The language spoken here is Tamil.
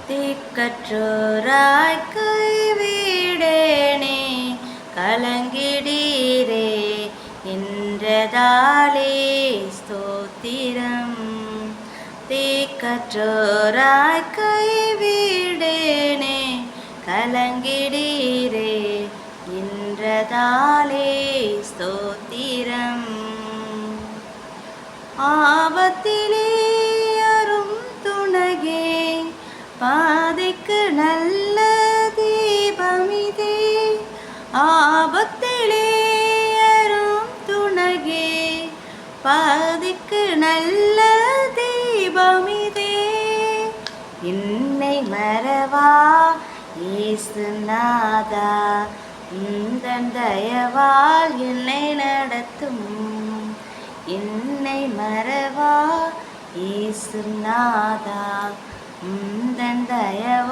திக்கற்றோராய் கைவிடேனே கலங்கிடீரே என்றதாலே ஸ்தோத்திரம். திக்கற்றோராய் கைவிடேனே கலங்கிடீரே என்றதாலே ஸ்தோத்திரம். ஆபத்திலே அரும் துணையே பாதைக்கு நல்ல தீபமிதே. ஆபத்திலே அரும் துணையே பாதைக்கு நல்ல தீபமிதே. என்னை மறவா இயேசுநாதா, உந்தன் தயவால் என்னை நடத்தும். என்னை மறவா இயேசுநாதா, உந்தன் தயவால்